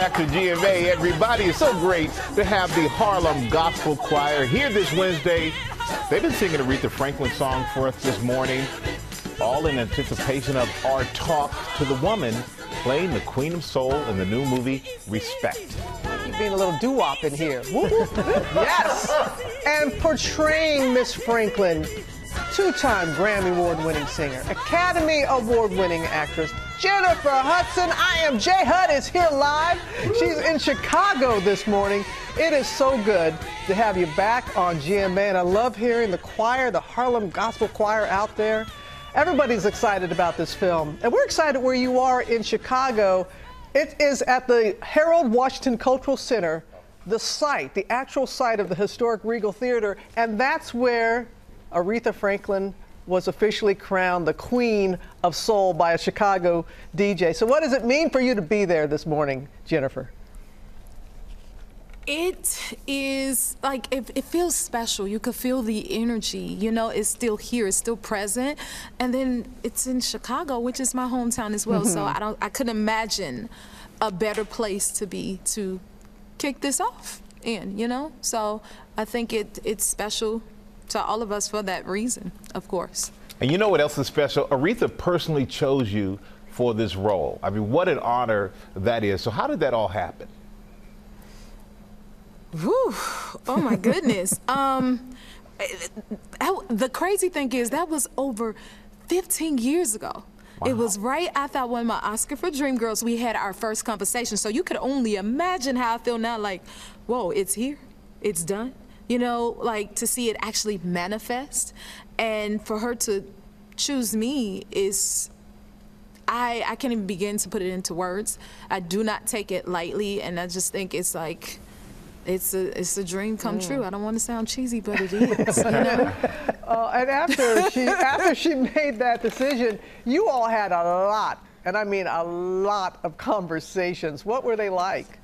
back to GMA, everybody. It's so great to have the Harlem Gospel Choir here this Wednesday. They've been singing Aretha Franklin song for us this morning, all in anticipation of our talk to the woman playing the Queen of Soul in the new movie, Respect. You're being a little doo-wop in here. Yes! And portraying Miss Franklin, two-time Grammy Award-winning singer, Academy Award-winning actress, Jennifer Hudson. I am J. Hud is here live. She's in Chicago this morning. It is so good to have you back on GMA, and I love hearing the choir, the Harlem Gospel Choir out there. Everybody's excited about this film, and we're excited where you are in Chicago. It is at the Harold Washington Cultural Center, the site, the actual site of the historic Regal Theater, and that's where Aretha Franklin was officially crowned the Queen of Soul by a Chicago DJ. So what does it mean for you to be there this morning, Jennifer? It is like, it feels special. You could feel the energy, you know, it's still here, it's still present. And then it's in Chicago, which is my hometown as well. So I couldn't imagine a better place to be to kick this off in, you know? So I think it's special to all of us for that reason, of course. And you know what else is special? Aretha personally chose you for this role. I mean, what an honor that is. So how did that all happen? Whew. Oh my goodness. The crazy thing is that was over 15 years ago. Wow. It was right after I won my Oscar for Dreamgirls. We had our first conversation. So you could only imagine how I feel now, like, whoa, it's here, it's done. You know, like to see it actually manifest, and for her to choose me is, I can't even begin to put it into words. I do not take it lightly, and I just think it's like, it's a dream come true. I don't want to sound cheesy, but it is. You know? And after she made that decision, you all had a lot, and I mean a lot of conversations. What were they like?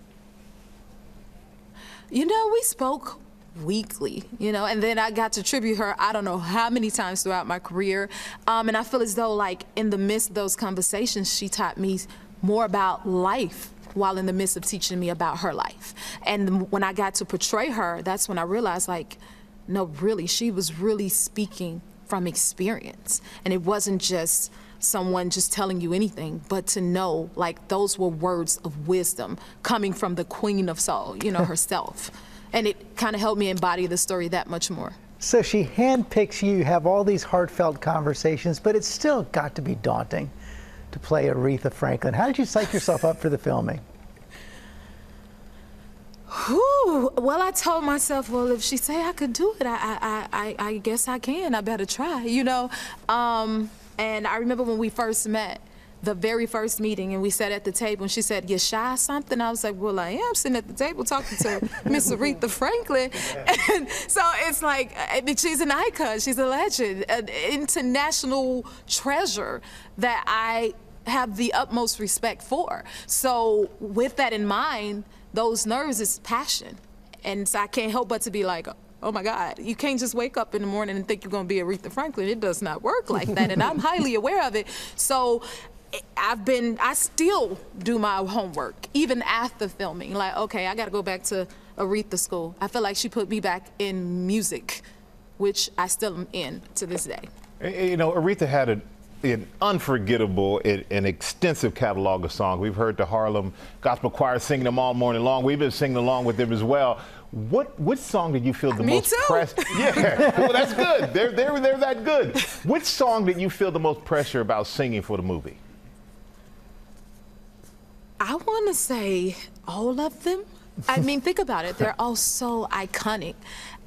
You know, we spoke weekly, you know, and then I got to tribute her I don't know how many times throughout my career, and I feel as though, like, in the midst of those conversations, she taught me more about life while in the midst of teaching me about her life. And when I got to portray her, that's when I realized, like, no, really, she was really speaking from experience, and it wasn't just someone just telling you anything, but to know, like, those were words of wisdom coming from the Queen of Soul, you know, herself. And it kind of helped me embody the story that much more. So she handpicks you, have all these heartfelt conversations, but it's still got to be daunting to play Aretha Franklin. How did you psych yourself up for the filming? Whew. Well, I told myself, well, if she say I could do it, I guess I can. I better try, you know? And I remember when we first met, the very first meeting, and we sat at the table, and she said, "You shy something?" I was like, well, I am sitting at the table talking to Miss Aretha Franklin. And so it's like, I mean, she's an icon, she's a legend, an international treasure that I have the utmost respect for. So with that in mind, those nerves is passion. And so I can't help but to be like, oh my God, you can't just wake up in the morning and think you're gonna be Aretha Franklin. It does not work like that, and I'm highly aware of it. So I still do my homework, even after filming. Like, okay, I gotta go back to Aretha school. I feel like she put me back in music, which I still am in to this day. You know, Aretha had an unforgettable and extensive catalog of songs. We've heard the Harlem Gospel Choir singing them all morning long. We've been singing along with them as well. Which song did you feel the most pressure? Yeah, well, that's good. They're that good. Which song did you feel the most pressure about singing for the movie? I want to say all of them. I mean, think about it. They're all so iconic.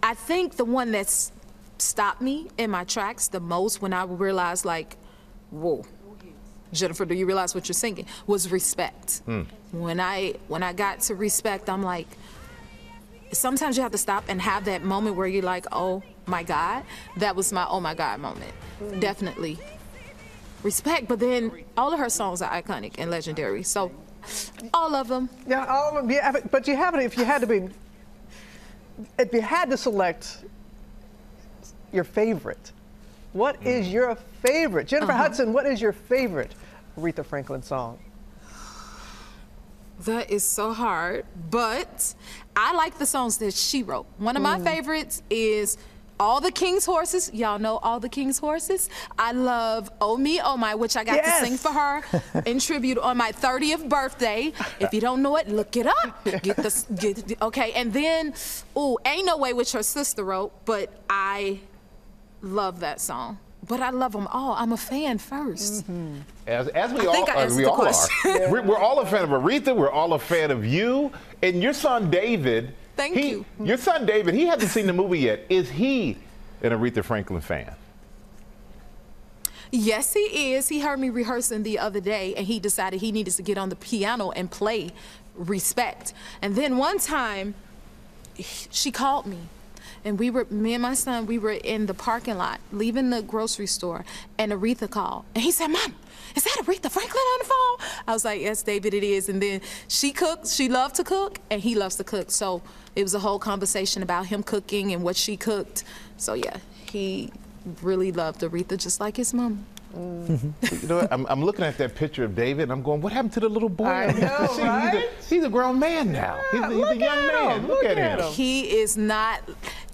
I think the one that's stopped me in my tracks the most, when I realized, like, whoa, Jennifer, do you realize what you're singing? Was Respect. When I got to Respect, I'm like, sometimes you have to stop and have that moment where you're like, oh my God. That was my oh my God moment. Definitely Respect. But then all of her songs are iconic and legendary. So all of them. Yeah, all of them. Yeah, but you haven't. If you had to select your favorite, what is your favorite? Jennifer Hudson, what is your favorite Aretha Franklin song? That is so hard, but I like the songs that she wrote. One of my favorites is All the King's Horses. Y'all know All the King's Horses. I love Oh Me, Oh My, which I got to sing for her in tribute on my 30th birthday. If you don't know it, look it up. Okay, and then, Ain't No Way, which her sister wrote, but I love that song. But I love them all. I'm a fan first. As we all are. We're all a fan of Aretha. We're all a fan of you. And your son, David. Thank you. Your son, David, he hasn't seen the movie yet. Is he an Aretha Franklin fan? Yes, he is. He heard me rehearsing the other day, and he decided he needed to get on the piano and play Respect. And then one time, she called me. And me and my son, we were in the parking lot, leaving the grocery store, and Aretha called. And he said, Mom, is that Aretha Franklin on the phone? I was like, yes, David, it is. And then she cooks, she loved to cook, and he loves to cook. So it was a whole conversation about him cooking and what she cooked. So yeah, he really loved Aretha just like his mom. You know what? I'm looking at that picture of David, and I'm going, what happened to the little boy? I know, right? He's a grown man now. He's a young man. Look at him. He is not...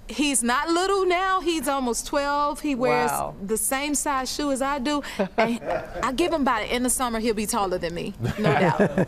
He's not little now. He's almost 12. He wears the same size shoe as I do. And I give him by the end of summer, he'll be taller than me, no doubt.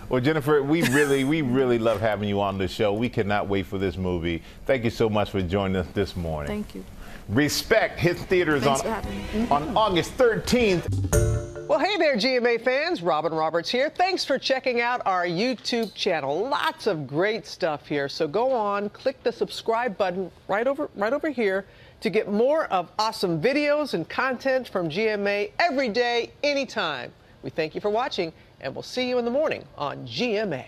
Well, Jennifer, we really love having you on the show. We cannot wait for this movie. Thank you so much for joining us this morning. Thank you. Respect hits theaters on August 13th. Well, hey there, GMA fans. Robin Roberts here. Thanks for checking out our YouTube channel. Lots of great stuff here. So go on, click the subscribe button right over here to get more of awesome videos and content from GMA every day, anytime. We thank you for watching, and we'll see you in the morning on GMA.